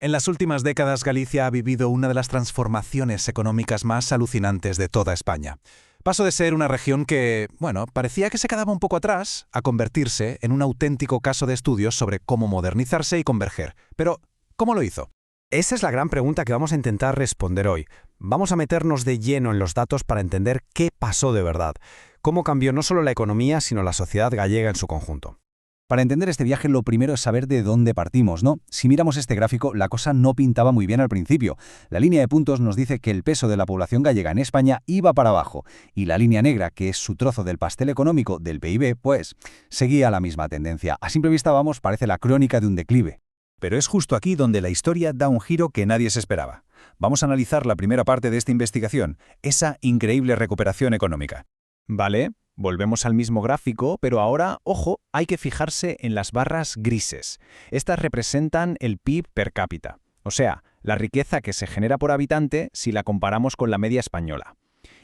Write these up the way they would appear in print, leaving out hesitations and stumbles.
En las últimas décadas, Galicia ha vivido una de las transformaciones económicas más alucinantes de toda España. Pasó de ser una región que, parecía que se quedaba un poco atrás, a convertirse en un auténtico caso de estudios sobre cómo modernizarse y converger. Pero, ¿cómo lo hizo? Esa es la gran pregunta que vamos a intentar responder hoy. Vamos a meternos de lleno en los datos para entender qué pasó de verdad, cómo cambió no solo la economía, sino la sociedad gallega en su conjunto. Para entender este viaje, lo primero es saber de dónde partimos, ¿no? Si miramos este gráfico, la cosa no pintaba muy bien al principio. La línea de puntos nos dice que el peso de la población gallega en España iba para abajo, y la línea negra, que es su trozo del pastel económico del PIB, pues, seguía la misma tendencia. A simple vista, parece la crónica de un declive. Pero es justo aquí donde la historia da un giro que nadie se esperaba. Vamos a analizar la primera parte de esta investigación, esa increíble recuperación económica. Vale, volvemos al mismo gráfico, pero ahora, ojo, hay que fijarse en las barras grises. Estas representan el PIB per cápita, o sea, la riqueza que se genera por habitante si la comparamos con la media española.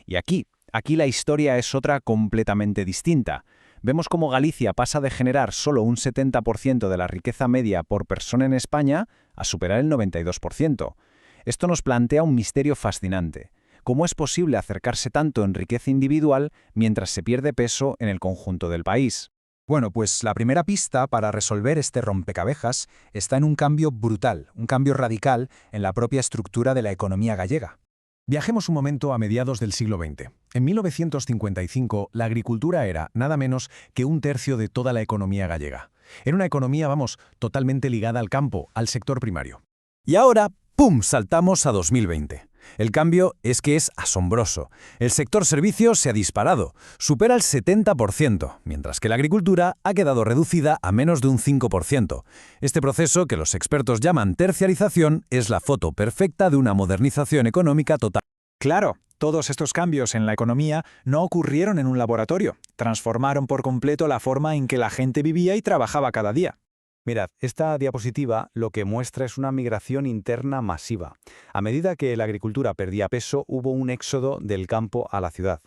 Y aquí la historia es otra completamente distinta. Vemos cómo Galicia pasa de generar solo un 70% de la riqueza media por persona en España a superar el 92%. Esto nos plantea un misterio fascinante. ¿Cómo es posible acercarse tanto en riqueza individual mientras se pierde peso en el conjunto del país? Bueno, pues la primera pista para resolver este rompecabezas está en un cambio brutal, un cambio radical en la propia estructura de la economía gallega. Viajemos un momento a mediados del siglo XX. En 1955, la agricultura era nada menos que un tercio de toda la economía gallega. Era una economía, totalmente ligada al campo, al sector primario. Y ahora, ¡pum!, saltamos a 2020. El cambio es que es asombroso. El sector servicios se ha disparado, supera el 70%, mientras que la agricultura ha quedado reducida a menos de un 5%. Este proceso, que los expertos llaman terciarización, es la foto perfecta de una modernización económica total. Claro, todos estos cambios en la economía no ocurrieron en un laboratorio. Transformaron por completo la forma en que la gente vivía y trabajaba cada día. Mirad, esta diapositiva lo que muestra es una migración interna masiva. A medida que la agricultura perdía peso, hubo un éxodo del campo a la ciudad.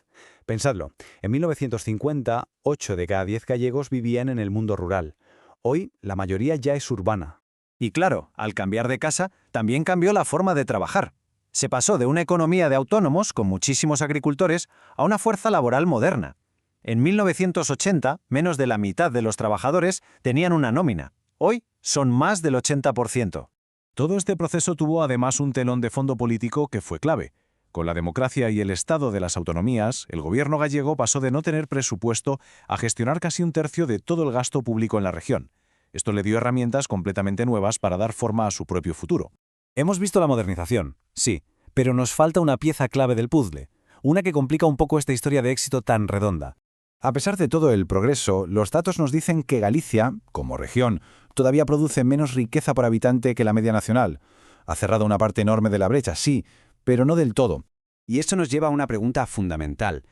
Pensadlo, en 1950, 8 de cada 10 gallegos vivían en el mundo rural. Hoy, la mayoría ya es urbana. Y claro, al cambiar de casa, también cambió la forma de trabajar. Se pasó de una economía de autónomos, con muchísimos agricultores, a una fuerza laboral moderna. En 1980, menos de la mitad de los trabajadores tenían una nómina. Hoy son más del 80%. Todo este proceso tuvo además un telón de fondo político que fue clave. Con la democracia y el estado de las autonomías, el gobierno gallego pasó de no tener presupuesto a gestionar casi un tercio de todo el gasto público en la región. Esto le dio herramientas completamente nuevas para dar forma a su propio futuro. Hemos visto la modernización, sí, pero nos falta una pieza clave del puzzle, una que complica un poco esta historia de éxito tan redonda. A pesar de todo el progreso, los datos nos dicen que Galicia, como región, todavía produce menos riqueza por habitante que la media nacional. Ha cerrado una parte enorme de la brecha, sí, pero no del todo. Y esto nos lleva a una pregunta fundamental.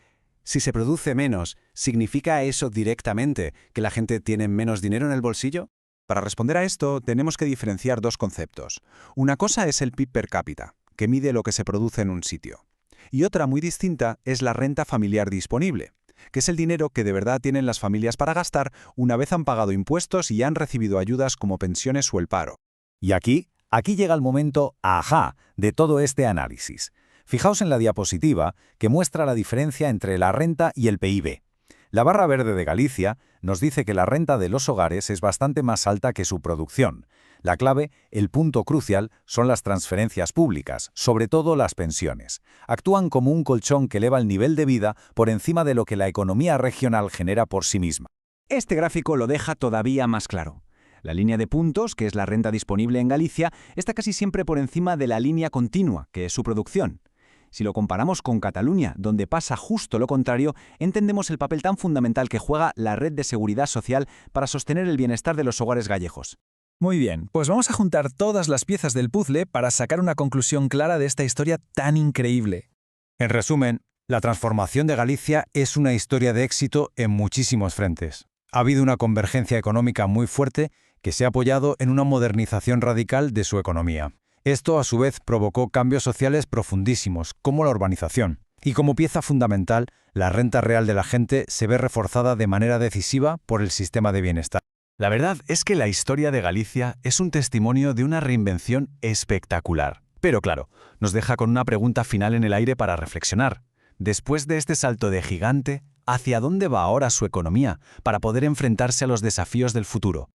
Si se produce menos, ¿significa eso directamente que la gente tiene menos dinero en el bolsillo? Para responder a esto, tenemos que diferenciar dos conceptos. Una cosa es el PIB per cápita, que mide lo que se produce en un sitio. Y otra muy distinta es la renta familiar disponible, que es el dinero que de verdad tienen las familias para gastar una vez han pagado impuestos y han recibido ayudas como pensiones o el paro. Y aquí llega el momento ¡ajá! De todo este análisis. Fijaos en la diapositiva que muestra la diferencia entre la renta y el PIB. La barra verde de Galicia nos dice que la renta de los hogares es bastante más alta que su producción. La clave, el punto crucial, son las transferencias públicas, sobre todo las pensiones. Actúan como un colchón que eleva el nivel de vida por encima de lo que la economía regional genera por sí misma. Este gráfico lo deja todavía más claro. La línea de puntos, que es la renta disponible en Galicia, está casi siempre por encima de la línea continua, que es su producción. Si lo comparamos con Cataluña, donde pasa justo lo contrario, entendemos el papel tan fundamental que juega la red de seguridad social para sostener el bienestar de los hogares gallegos. Muy bien, pues vamos a juntar todas las piezas del puzzle para sacar una conclusión clara de esta historia tan increíble. En resumen, la transformación de Galicia es una historia de éxito en muchísimos frentes. Ha habido una convergencia económica muy fuerte que se ha apoyado en una modernización radical de su economía. Esto, a su vez, provocó cambios sociales profundísimos, como la urbanización. Y como pieza fundamental, la renta real de la gente se ve reforzada de manera decisiva por el sistema de bienestar. La verdad es que la historia de Galicia es un testimonio de una reinvención espectacular. Pero claro, nos deja con una pregunta final en el aire para reflexionar. Después de este salto de gigante, ¿hacia dónde va ahora su economía para poder enfrentarse a los desafíos del futuro?